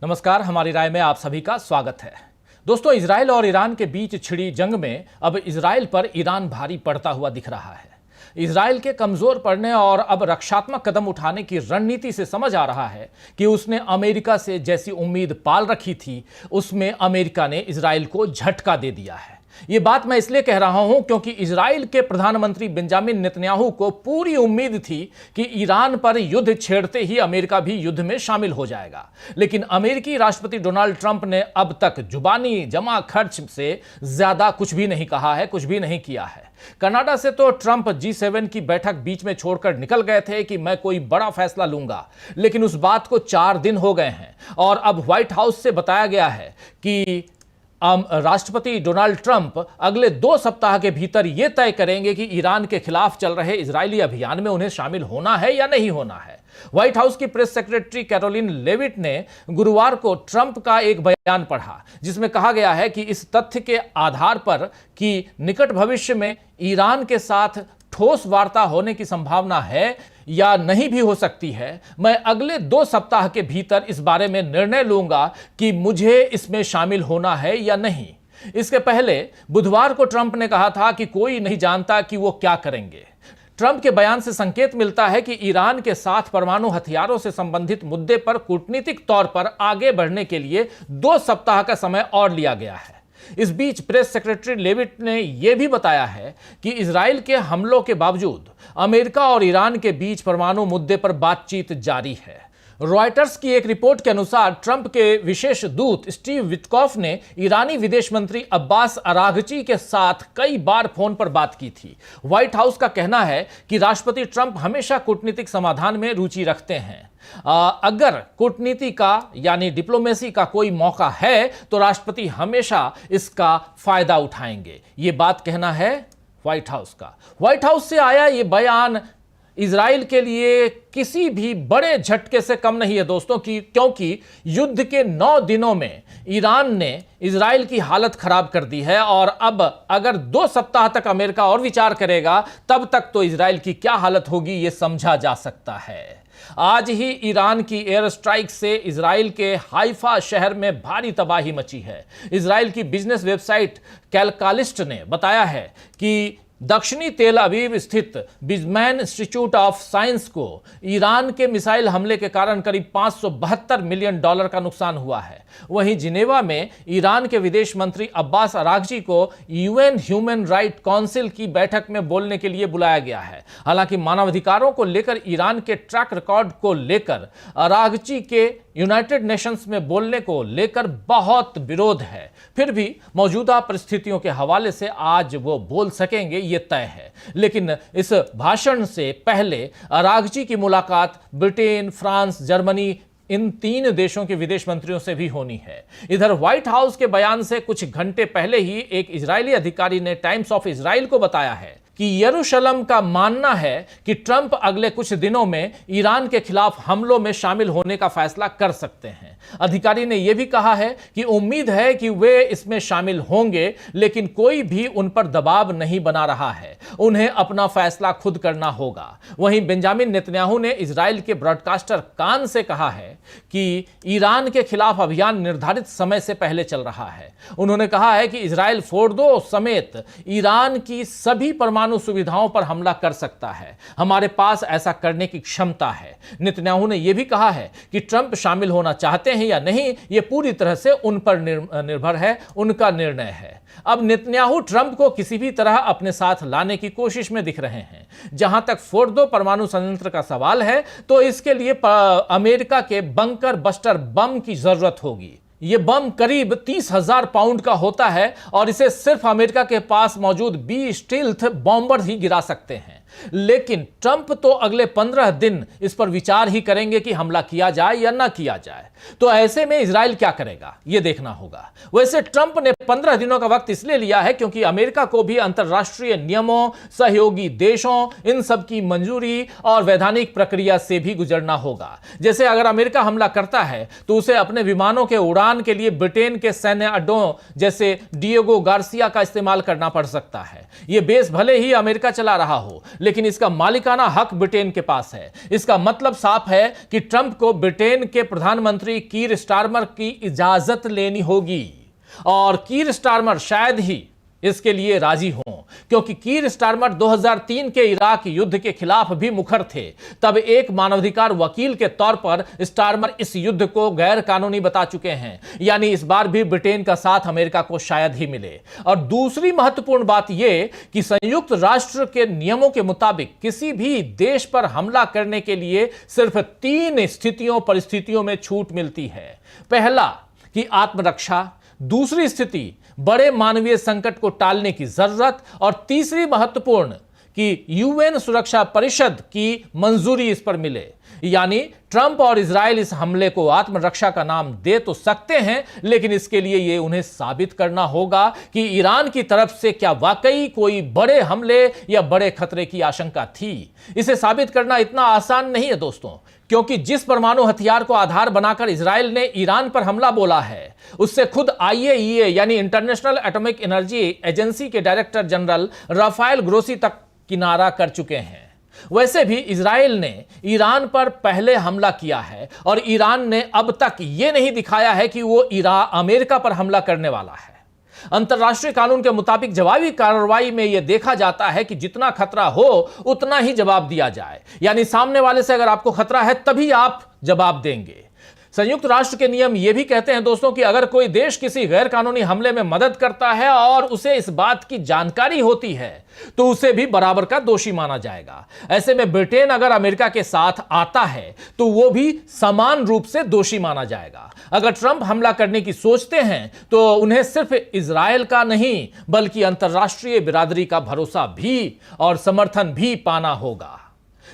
नमस्कार, हमारी राय में आप सभी का स्वागत है। दोस्तों, इजराइल और ईरान के बीच छिड़ी जंग में अब इजराइल पर ईरान भारी पड़ता हुआ दिख रहा है। इजराइल के कमजोर पड़ने और अब रक्षात्मक कदम उठाने की रणनीति से समझ आ रहा है कि उसने अमेरिका से जैसी उम्मीद पाल रखी थी, उसमें अमेरिका ने इजराइल को झटका दे दिया है। ये बात मैं इसलिए कह रहा हूं क्योंकि इजराइल के प्रधानमंत्री बेंजामिन नेतन्याहू को पूरी उम्मीद थी कि ईरान पर युद्ध छेड़ते ही अमेरिका भी युद्ध में शामिल हो जाएगा। लेकिन अमेरिकी राष्ट्रपति डोनाल्ड ट्रंप ने अब तक जुबानी जमा खर्च से ज्यादा कुछ भी नहीं कहा है, कुछ भी नहीं किया है। कनाडा से तो ट्रंप G7 की बैठक बीच में छोड़कर निकल गए थे कि मैं कोई बड़ा फैसला लूंगा, लेकिन उस बात को 4 दिन हो गए हैं और अब व्हाइट हाउस से बताया गया है कि राष्ट्रपति डोनाल्ड ट्रंप अगले 2 सप्ताह के भीतर यह तय करेंगे कि ईरान के खिलाफ चल रहे इजरायली अभियान में उन्हें शामिल होना है या नहीं होना है। व्हाइट हाउस की प्रेस सेक्रेटरी कैरोलिन लेविट ने गुरुवार को ट्रंप का एक बयान पढ़ा, जिसमें कहा गया है कि इस तथ्य के आधार पर कि निकट भविष्य में ईरान के साथ ठोस वार्ता होने की संभावना है या नहीं भी हो सकती है, मैं अगले 2 सप्ताह के भीतर इस बारे में निर्णय लूंगा कि मुझे इसमें शामिल होना है या नहीं। इसके पहले बुधवार को ट्रंप ने कहा था कि कोई नहीं जानता कि वो क्या करेंगे। ट्रंप के बयान से संकेत मिलता है कि ईरान के साथ परमाणु हथियारों से संबंधित मुद्दे पर कूटनीतिक तौर पर आगे बढ़ने के लिए 2 सप्ताह का समय और लिया गया है। इस बीच प्रेस सेक्रेटरी लेविट ने यह भी बताया है कि इजराइल के हमलों के बावजूद अमेरिका और ईरान के बीच परमाणु मुद्दे पर बातचीत जारी है। रॉयटर्स की एक रिपोर्ट के अनुसार ट्रंप के विशेष दूत स्टीव विटकॉफ ने ईरानी विदेश मंत्री अब्बास अरागची के साथ कई बार फोन पर बात की थी। व्हाइट हाउस का कहना है कि राष्ट्रपति ट्रंप हमेशा कूटनीतिक समाधान में रुचि रखते हैं। अगर कूटनीति का यानी डिप्लोमेसी का कोई मौका है तो राष्ट्रपति हमेशा इसका फायदा उठाएंगे। ये बात कहना है व्हाइट हाउस का। व्हाइट हाउस से आया ये बयान इजराइल के लिए किसी भी बड़े झटके से कम नहीं है दोस्तों, क्योंकि युद्ध के 9 दिनों में ईरान ने इजराइल की हालत खराब कर दी है और अब अगर 2 सप्ताह तक अमेरिका और विचार करेगा, तब तक तो इजराइल की क्या हालत होगी ये समझा जा सकता है। आज ही ईरान की एयर स्ट्राइक से इजराइल के हाइफा शहर में भारी तबाही मची है। इजराइल की बिजनेस वेबसाइट कैलकालिस्ट ने बताया है कि दक्षिणी तेल अवीव स्थित बिजमैन इंस्टीट्यूट ऑफ साइंस को ईरान के मिसाइल हमले के कारण करीब $572 मिलियन का नुकसान हुआ है। वहीं जिनेवा में ईरान के विदेश मंत्री अब्बास अरागची को यूएन ह्यूमन राइट काउंसिल की बैठक में बोलने के लिए बुलाया गया है। हालांकि मानवाधिकारों को लेकर ईरान के ट्रैक रिकॉर्ड को लेकर अरागची के यूनाइटेड नेशंस में बोलने को लेकर बहुत विरोध है, फिर भी मौजूदा परिस्थितियों के हवाले से आज वो बोल सकेंगे ये तय है। लेकिन इस भाषण से पहले अरागची की मुलाकात ब्रिटेन, फ्रांस, जर्मनी इन 3 देशों के विदेश मंत्रियों से भी होनी है। इधर व्हाइट हाउस के बयान से कुछ घंटे पहले ही एक इजरायली अधिकारी ने टाइम्स ऑफ इजराइल को बताया है कि यरूशलेम का मानना है कि ट्रंप अगले कुछ दिनों में ईरान के खिलाफ हमलों में शामिल होने का फैसला कर सकते हैं। अधिकारी ने यह भी कहा है कि उम्मीद है कि वे इसमें शामिल होंगे, लेकिन कोई भी उन पर दबाव नहीं बना रहा है, उन्हें अपना फैसला खुद करना होगा। वहीं बेंजामिन नेतन्याहू ने इजराइल के ब्रॉडकास्टर कान से कहा है कि ईरान के खिलाफ अभियान निर्धारित समय से पहले चल रहा है। उन्होंने कहा है कि इजराइल फोर्डो समेत ईरान की सभी परमाणु सुविधाओं पर हमला कर सकता है, हमारे पास ऐसा करने की क्षमता है। नेतन्याहू ने यह भी कहा है कि ट्रंप शामिल होना चाहते हैं या नहीं, यह पूरी तरह से उन पर निर्भर है, उनका निर्णय है। अब नेतन्याहू ट्रंप को किसी भी तरह अपने साथ लाने की कोशिश में दिख रहे हैं। जहां तक फोर्डो परमाणु संयंत्र का सवाल है, तो इसके लिए अमेरिका के बंकर बस्टर बम की जरूरत होगी। यह बम करीब 30,000 पाउंड का होता है और इसे सिर्फ अमेरिका के पास मौजूद बी स्टील्थ बॉम्बर ही गिरा सकते हैं। लेकिन ट्रंप तो अगले 15 दिन इस पर विचार ही करेंगे कि हमला किया जाए या ना किया जाए। तो ऐसे में इजराइल क्या करेगा यह देखना होगा। वैसे ट्रंप ने 15 दिनों का वक्त इसलिए लिया है क्योंकि अमेरिका को भी अंतर्राष्ट्रीय नियमों, सहयोगी देशों, इन सब की मंजूरी और वैधानिक प्रक्रिया से भी गुजरना होगा। जैसे अगर अमेरिका हमला करता है तो उसे अपने विमानों के उड़ान के लिए ब्रिटेन के सैन्य अड्डों जैसे डिएगो गार्सिया का इस्तेमाल करना पड़ सकता है। यह बेस भले ही अमेरिका चला रहा हो, लेकिन इसका मालिकाना हक ब्रिटेन के पास है। इसका मतलब साफ है कि ट्रंप को ब्रिटेन के प्रधानमंत्री कीर स्टारमर की इजाजत लेनी होगी और कीर स्टारमर शायद ही इसके लिए राजी हों, क्योंकि कीर स्टारमर 2003 के इराक युद्ध के खिलाफ भी मुखर थे। तब एक मानवाधिकार वकील के तौर पर स्टारमर इस युद्ध को गैर कानूनी बता चुके हैं, यानी इस बार भी ब्रिटेन का साथ अमेरिका को शायद ही मिले। और दूसरी महत्वपूर्ण बात यह कि संयुक्त राष्ट्र के नियमों के मुताबिक किसी भी देश पर हमला करने के लिए सिर्फ 3 परिस्थितियों में छूट मिलती है। पहला कि आत्मरक्षा, दूसरी स्थिति बड़े मानवीय संकट को टालने की जरूरत और तीसरी महत्वपूर्ण कि यूएन सुरक्षा परिषद की मंजूरी इस पर मिले। यानी ट्रंप और इजराइल इस हमले को आत्मरक्षा का नाम दे तो सकते हैं, लेकिन इसके लिए यह उन्हें साबित करना होगा कि ईरान की तरफ से क्या वाकई कोई बड़े हमले या बड़े खतरे की आशंका थी। इसे साबित करना इतना आसान नहीं है दोस्तों, क्योंकि जिस परमाणु हथियार को आधार बनाकर इजराइल ने ईरान पर हमला बोला है, उससे खुद IAEA यानी इंटरनेशनल एटॉमिक एनर्जी एजेंसी के डायरेक्टर जनरल राफेल ग्रोसी तक किनारा कर चुके हैं। वैसे भी इजराइल ने ईरान पर पहले हमला किया है और ईरान ने अब तक यह नहीं दिखाया है कि वो अमेरिका पर हमला करने वाला है। अंतरराष्ट्रीय कानून के मुताबिक जवाबी कार्रवाई में यह देखा जाता है कि जितना खतरा हो उतना ही जवाब दिया जाए, यानी सामने वाले से अगर आपको खतरा है तभी आप जवाब देंगे। संयुक्त राष्ट्र के नियम यह भी कहते हैं दोस्तों कि अगर कोई देश किसी गैर कानूनी हमले में मदद करता है और उसे इस बात की जानकारी होती है तो उसे भी बराबर का दोषी माना जाएगा। ऐसे में ब्रिटेन अगर अमेरिका के साथ आता है तो वो भी समान रूप से दोषी माना जाएगा। अगर ट्रंप हमला करने की सोचते हैं तो उन्हें सिर्फ इजराइल का नहीं बल्कि अंतरराष्ट्रीय बिरादरी का भरोसा भी और समर्थन भी पाना होगा।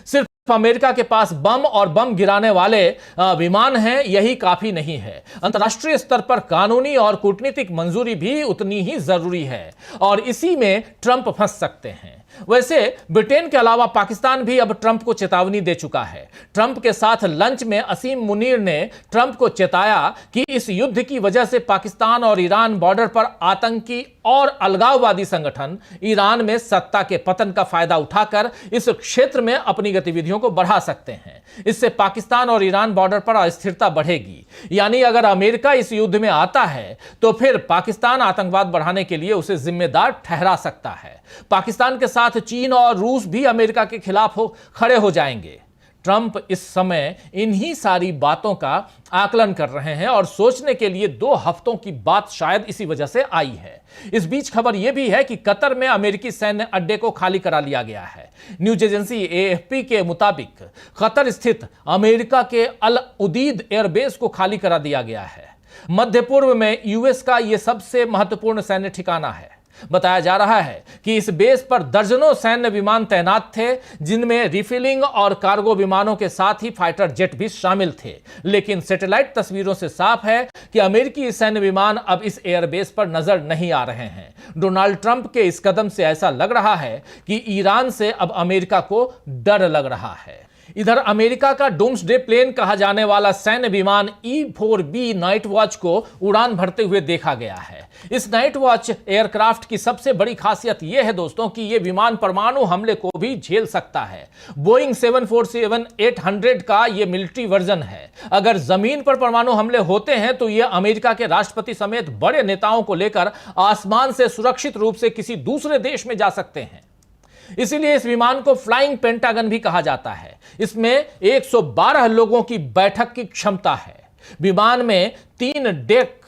सिर्फ अमेरिका के पास बम और बम गिराने वाले विमान हैं, यही काफी नहीं है। अंतर्राष्ट्रीय स्तर पर कानूनी और कूटनीतिक मंजूरी भी उतनी ही जरूरी है और इसी में ट्रंप फंस सकते हैं। वैसे ब्रिटेन के अलावा पाकिस्तान भी अब ट्रंप को चेतावनी दे चुका है। ट्रंप के साथ लंच में असीम मुनीर ने ट्रंप को चेताया कि इस युद्ध की वजह से पाकिस्तान और ईरान बॉर्डर पर आतंकी और अलगाववादी संगठन ईरान में सत्ता के पतन का फायदा उठाकर इस क्षेत्र में अपनी गतिविधियों को बढ़ा सकते हैं। इससे पाकिस्तान और ईरान बॉर्डर पर अस्थिरता बढ़ेगी, यानी अगर अमेरिका इस युद्ध में आता है तो फिर पाकिस्तान आतंकवाद बढ़ाने के लिए उसे जिम्मेदार ठहरा सकता है। पाकिस्तान के साथ चीन और रूस भी अमेरिका के खिलाफ खड़े हो जाएंगे। ट्रंप इस समय इन्हीं सारी बातों का आकलन कर रहे हैं और सोचने के लिए 2 हफ्तों की बात शायद इसी वजह से आई है। इस बीच खबर यह भी है कि कतर में अमेरिकी सैन्य अड्डे को खाली करा लिया गया है। न्यूज एजेंसी AFP के मुताबिक कतर स्थित अमेरिका के अल उदीद एयरबेस को खाली करा दिया गया है। मध्य पूर्व में US का यह सबसे महत्वपूर्ण सैन्य ठिकाना है। बताया जा रहा है कि इस बेस पर दर्जनों सैन्य विमान तैनात थे, जिनमें रिफिलिंग और कार्गो विमानों के साथ ही फाइटर जेट भी शामिल थे। लेकिन सैटेलाइट तस्वीरों से साफ है कि अमेरिकी सैन्य विमान अब इस एयरबेस पर नजर नहीं आ रहे हैं। डोनाल्ड ट्रंप के इस कदम से ऐसा लग रहा है कि ईरान से अब अमेरिका को डर लग रहा है। इधर अमेरिका का डूम्सडे प्लेन कहा जाने वाला सैन्य विमान E-4B नाइट वॉच को उड़ान भरते हुए देखा गया है। इस नाइट वॉच एयरक्राफ्ट की सबसे बड़ी खासियत यह है दोस्तों कि यह विमान परमाणु हमले को भी झेल सकता है। बोइंग 747-800 का यह मिलिट्री वर्जन है। अगर जमीन पर परमाणु हमले होते हैं तो यह अमेरिका के राष्ट्रपति समेत बड़े नेताओं को लेकर आसमान से सुरक्षित रूप से किसी दूसरे देश में जा सकते हैं। इसीलिए इस विमान को फ्लाइंग पेंटागन भी कहा जाता है। इसमें 112 लोगों की बैठक की क्षमता है। विमान में 3 deck,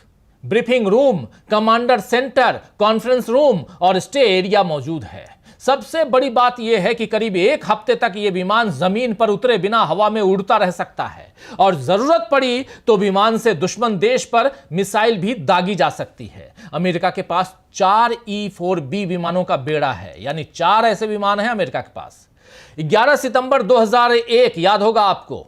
briefing room, commander centre, conference room और स्टे एरिया मौजूद है। सबसे बड़ी बात यह है कि करीब 1 हफ्ते तक यह विमान जमीन पर उतरे बिना हवा में उड़ता रह सकता है और जरूरत पड़ी तो विमान से दुश्मन देश पर मिसाइल भी दागी जा सकती है। अमेरिका के पास 4 E-4B विमानों का बेड़ा है, यानी 4 ऐसे विमान हैं अमेरिका के पास। 11 सितंबर 2001 याद होगा आपको,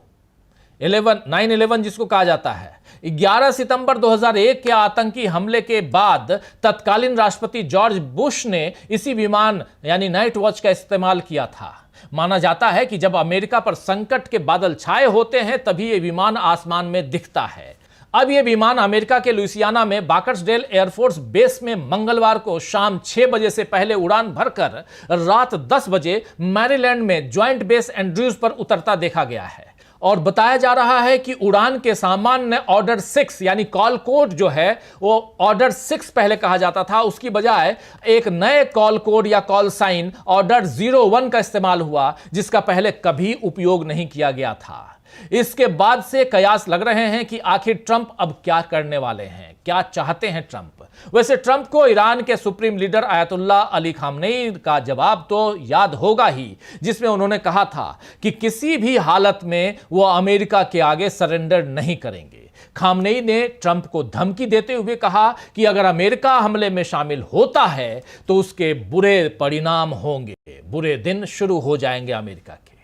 9/11 जिसको कहा जाता है। 11 सितंबर 2001 के आतंकी हमले के बाद तत्कालीन राष्ट्रपति जॉर्ज बुश ने इसी विमान यानी नाइट वॉच का इस्तेमाल किया था। माना जाता है कि जब अमेरिका पर संकट के बादल छाए होते हैं तभी यह विमान आसमान में दिखता है। अब यह विमान अमेरिका के लुइसियाना में बाकर्सडेल एयरफोर्स बेस में मंगलवार को शाम 6 बजे से पहले उड़ान भरकर रात 10 बजे मैरीलैंड में ज्वाइंट बेस एंड्रयूज पर उतरता देखा गया है। और बताया जा रहा है कि उड़ान के सामान्य ऑर्डर 6 यानी कॉल कोड जो है वो ऑर्डर 6 पहले कहा जाता था, उसकी बजाय एक नए कॉल कोड या कॉल साइन ऑर्डर 01 का इस्तेमाल हुआ, जिसका पहले कभी उपयोग नहीं किया गया था। इसके बाद से कयास लग रहे हैं कि आखिर ट्रंप अब क्या करने वाले हैं, क्या चाहते हैं ट्रंप। वैसे ट्रंप को ईरान के supreme leader Ayatollah Ali Khamenei का जवाब तो याद होगा ही, जिसमें उन्होंने कहा था कि किसी भी हालत में वो अमेरिका के आगे सरेंडर नहीं करेंगे। खामनेई ने ट्रंप को धमकी देते हुए कहा कि अगर अमेरिका हमले में शामिल होता है तो उसके बुरे परिणाम होंगे, बुरे दिन शुरू हो जाएंगे अमेरिका के।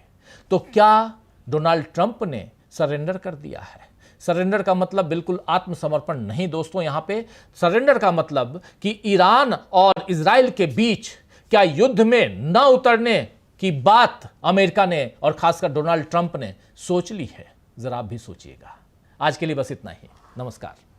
तो क्या डोनाल्ड ट्रंप ने सरेंडर कर दिया है? सरेंडर का मतलब बिल्कुल आत्मसमर्पण नहीं दोस्तों। यहां पे सरेंडर का मतलब कि ईरान और इजराइल के बीच क्या युद्ध में न उतरने की बात अमेरिका ने और खासकर डोनाल्ड ट्रंप ने सोच ली है। जरा आप भी सोचिएगा। आज के लिए बस इतना ही। नमस्कार।